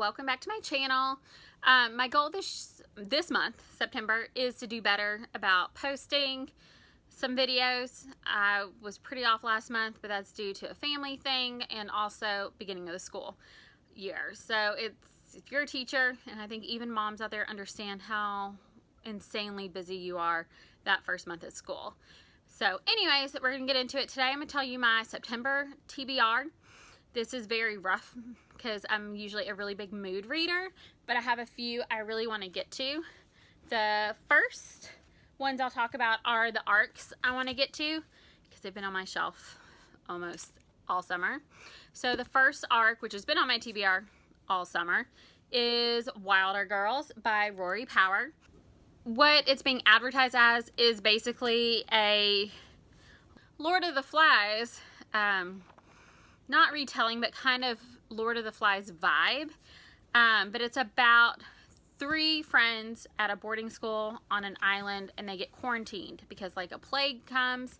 welcome back to my channel. My goal this month, September, is to do better about posting some videos. I was pretty off last month, but that's due to a family thing and also beginning of the school year. So if you're a teacher, and I think even moms out there understand how insanely busy you are that first month at school. So anyways, we're gonna get into it today. I'm gonna tell you my September TBR. This is very rough because I'm usually a really big mood reader, but I have a few I really want to get to. The first ones I'll talk about are the arcs I want to get to because they've been on my shelf almost all summer. So the first arc, which has been on my TBR all summer, is Wilder Girls by Rory Power. What it's being advertised as is basically a Lord of the Flies, not retelling, but kind of Lord of the Flies vibe. But it's about 3 friends at a boarding school on an island, and they get quarantined because like a plague comes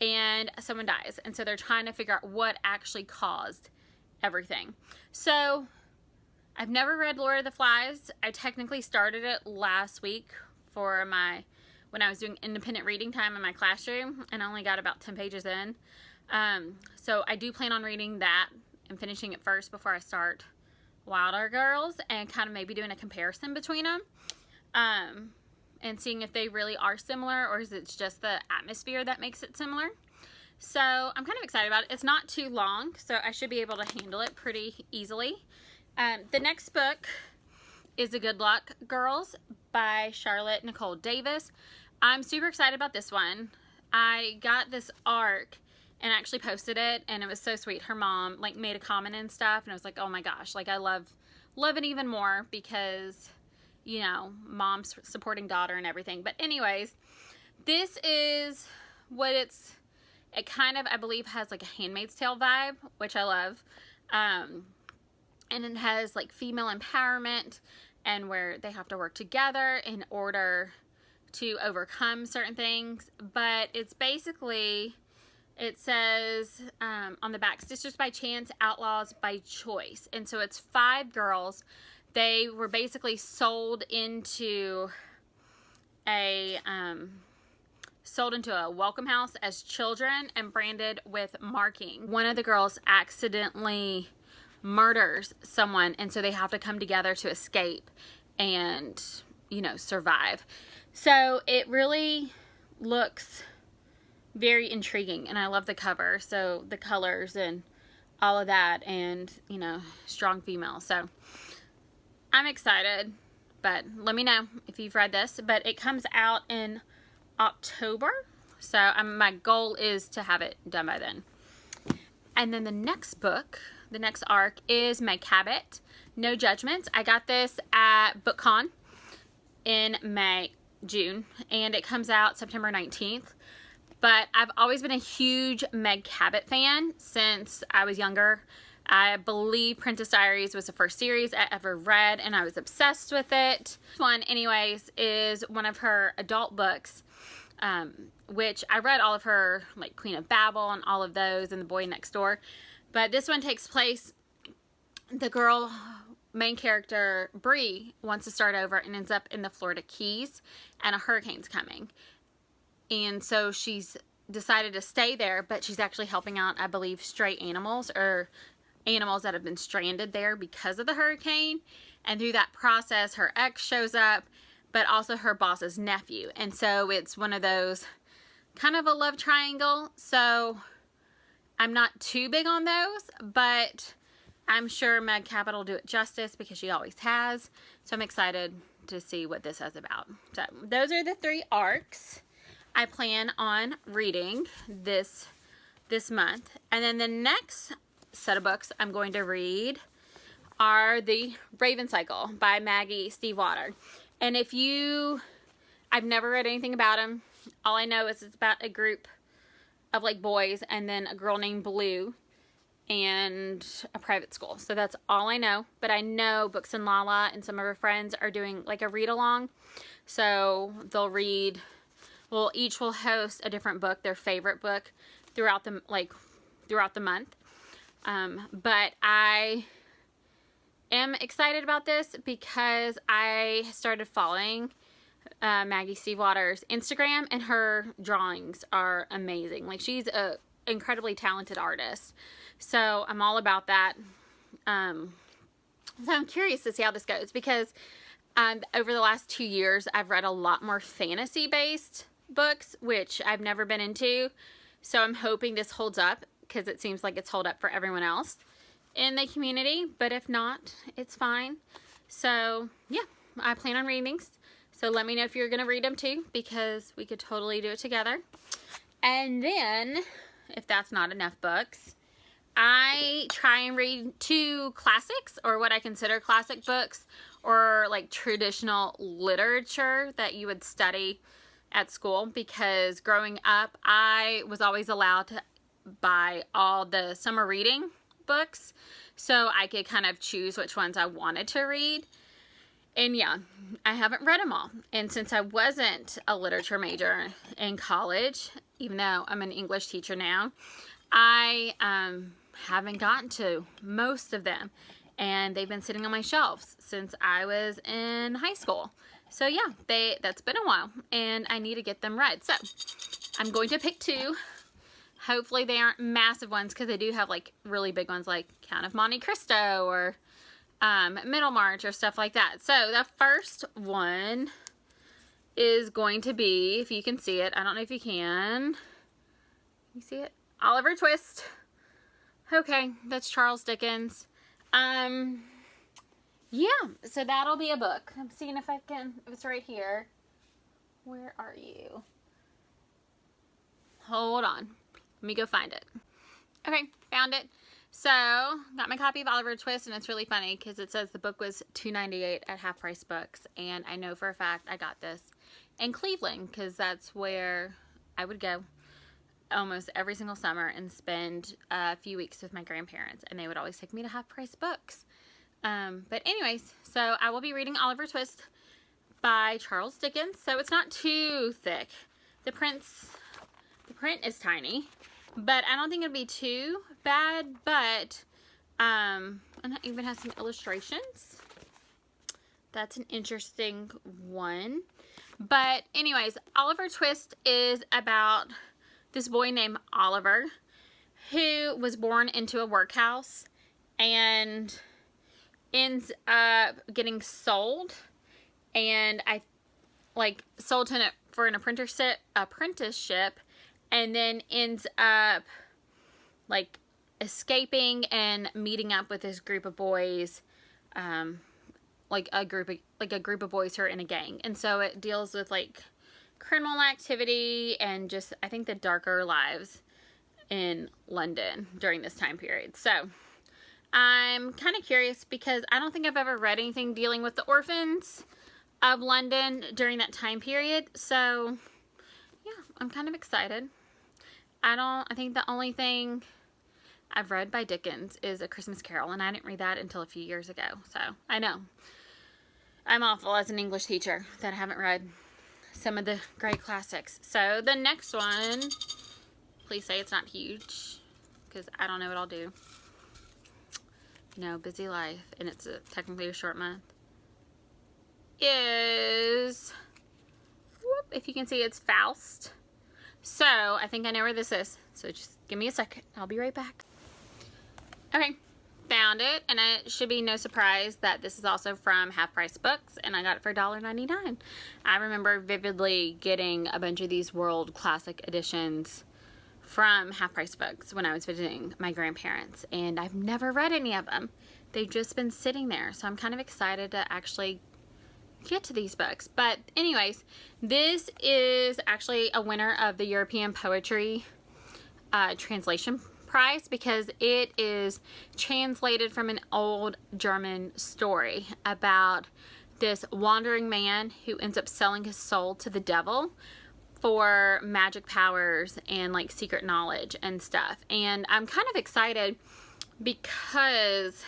and someone dies. And so they're trying to figure out what actually caused everything. So I've never read Lord of the Flies. I technically started it last week for when I was doing independent reading time in my classroom, and I only got about 10 pages in. So I do plan on reading that and finishing it first before I start Wilder Girls, and kind of maybe doing a comparison between them, and seeing if they really are similar or is it just the atmosphere that makes it similar. So I'm kind of excited about it. It's not too long, so I should be able to handle it pretty easily. The next book is The Good Luck Girls by Charlotte Nicole Davis. I'm super excited about this one. I got this arc and actually posted it, and it was so sweet. Her mom like made a comment and stuff, and I was like, oh my gosh, like I love it even more because, you know, mom's supporting daughter and everything. But anyways, this is what it kind of, I believe, has like a Handmaid's Tale vibe, which I love. And it has like female empowerment and where they have to work together in order to overcome certain things. But it's basically, it says on the back, Sisters by Chance, Outlaws by Choice. And so it's 5 girls. They were basically sold into a welcome house as children and branded with marking. One of the girls accidentally murders someone, and so they have to come together to escape and, you know, survive. So it really looks very intriguing, and I love the cover, so the colors and all of that, and, you know, strong female. So I'm excited, but let me know if you've read this. But it comes out in October, so my goal is to have it done by then. And then the next book, the next arc, is Meg Cabot, No Judgments. I got this at BookCon in June, and it comes out September 19th. But I've always been a huge Meg Cabot fan since I was younger. I believe Princess Diaries was the first series I ever read, and I was obsessed with it. This one, anyways, is one of her adult books, which I read all of her, like Queen of Babel and all of those, and The Boy Next Door. But this one takes place, the girl, main character, Bree, wants to start over and ends up in the Florida Keys, and a hurricane's coming. And so she's decided to stay there, but she's actually helping out, I believe, stray animals or animals that have been stranded there because of the hurricane. And through that process, her ex shows up, but also her boss's nephew. And so it's one of those kind of a love triangle. So I'm not too big on those, but I'm sure Meg Cabot will do it justice because she always has. So I'm excited to see what this is about. So those are the 3 arcs I plan on reading this month. And then the next set of books I'm going to read are The Raven Cycle by Maggie Stiefvater. And I've never read anything about him. All I know is it's about a group of like boys and then a girl named Blue and a private school. So that's all I know. But I know Books and Lala and some of her friends are doing like a read along. So they'll read, well, each will host a different book, their favorite book, throughout the month. But I am excited about this because I started following Maggie Stevewater's Instagram, and her drawings are amazing. Like, she's a incredibly talented artist, so I'm all about that. So I'm curious to see how this goes, because over the last 2 years I've read a lot more fantasy based books, which I've never been into, so I'm hoping this holds up, because it seems like it's held up for everyone else in the community, but if not, it's fine. So yeah, I plan on reading these, so let me know if you're gonna read them too, because we could totally do it together. And then, if that's not enough books, I try and read 2 classics, or what I consider classic books, or like traditional literature that you would study at school, because growing up I was always allowed to buy all the summer reading books, so I could kind of choose which ones I wanted to read. And yeah, I haven't read them all. And since I wasn't a literature major in college, even though I'm an English teacher now, I haven't gotten to most of them. And they've been sitting on my shelves since I was in high school. So yeah, that's been a while, and I need to get them read. So I'm going to pick 2. Hopefully they aren't massive ones, because they do have like really big ones like Count of Monte Cristo or Middlemarch or stuff like that. So the first one is going to be, if you can see it, I don't know if you can. You see it? Oliver Twist. Okay, that's Charles Dickens. Yeah, so that'll be a book. I'm seeing if it's right here. Where are you? Hold on. Let me go find it. Okay, found it. So, got my copy of Oliver Twist, and it's really funny because it says the book was $2.98 at Half Price Books, and I know for a fact I got this in Cleveland, because that's where I would go almost every single summer and spend a few weeks with my grandparents, and they would always take me to Half Price Books. But anyways, so I will be reading Oliver Twist by Charles Dickens. So it's not too thick. The print is tiny, but I don't think it'll be too bad. But and it even has some illustrations. That's an interesting one. But anyways, Oliver Twist is about this boy named Oliver, who was born into a workhouse and ends up getting sold, and sold for an apprenticeship, and then ends up like escaping and meeting up with this group of boys, like a group of boys who are in a gang. And so it deals with like criminal activity and just, I think, the darker lives in London during this time period. So I'm kind of curious, because I don't think I've ever read anything dealing with the orphans of London during that time period. So yeah, I'm kind of excited. I think the only thing I've read by Dickens is A Christmas Carol, and I didn't read that until a few years ago. So I know I'm awful as an English teacher that I haven't read some of the great classics. So the next one, please say it's not huge, because I don't know what I'll do. Busy life, and it's technically a short month, is, if you can see, it's Faust. So I think I know where this is, so just give me a second. I'll be right back. Okay, found it, and it should be no surprise that this is also from Half Price Books, and I got it for $1.99. I remember vividly getting a bunch of these world classic editions from Half Price Books when I was visiting my grandparents, and I've never read any of them. They've just been sitting there, so I'm kind of excited to actually get to these books. But anyways, this is actually a winner of the European Poetry Translation Prize, because it is translated from an old German story about this wandering man who ends up selling his soul to the devil for magic powers and like secret knowledge and stuff. And I'm kind of excited because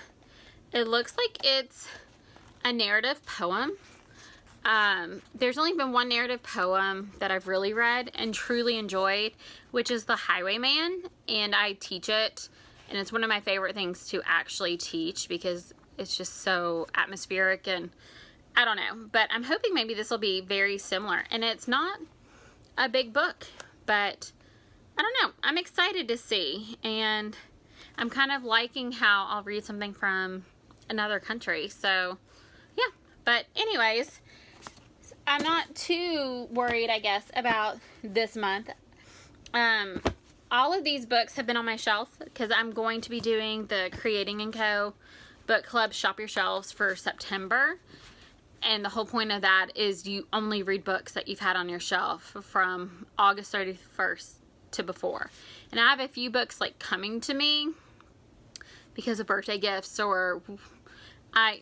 it looks like it's a narrative poem. There's only been one narrative poem that I've really read and truly enjoyed, which is The Highwayman, and I teach it, and it's one of my favorite things to actually teach, because It's just so atmospheric, and I don't know. But I'm hoping maybe this will be very similar. And it's not a big book, but I don't know. I'm excited to see. And I'm kind of liking how I'll read something from another country. So, yeah. But anyways, I'm not too worried, I guess, about this month. All of these books have been on my shelf because I'm going to be doing the Creating & Co. Book Club Shop Your Shelves for September. And the whole point of that is you only read books that you've had on your shelf from August 31st to before. And I have a few books like coming to me because of birthday gifts, or I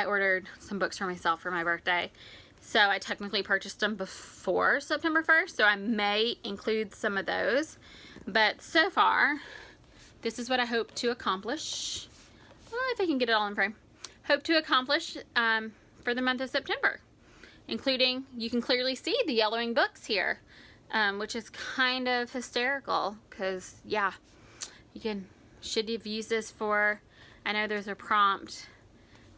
ordered some books for myself for my birthday. So I technically purchased them before September 1st, so I may include some of those. But so far, this is what I hope to accomplish. Well, if I can get it all in frame. Hope to accomplish for the month of September. Including, you can clearly see the yellowing books here. Which is kind of hysterical. Because, yeah, should have used this for, I know there's a prompt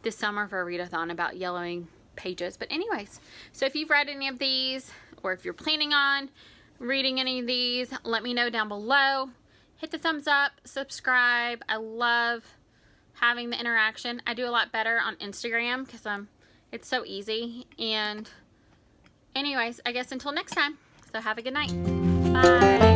this summer for a readathon about yellowing pages. But anyways, so if you've read any of these, or if you're planning on reading any of these, let me know down below. Hit the thumbs up, subscribe. I love having the interaction. I do a lot better on Instagram because it's so easy. And anyways, I guess until next time. So have a good night. Bye.